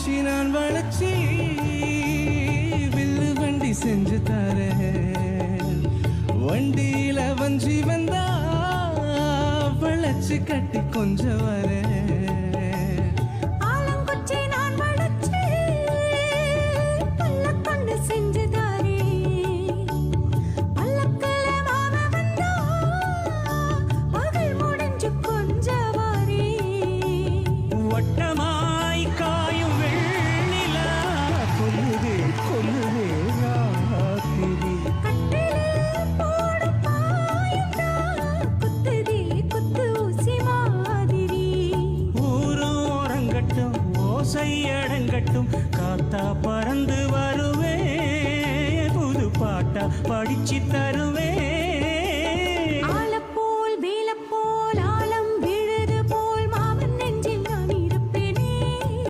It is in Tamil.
குச்சி நான் வளைச்சி வில்லு வண்டி செஞ்சு தரேன். வண்டியில வஞ்சி வந்தா வளைச்சு கட்டி கொஞ்சம் வரேன். ஓசையடங்கட்டும் காத்தா பறந்து வருவே புது பாட்டா படிச்சு தரு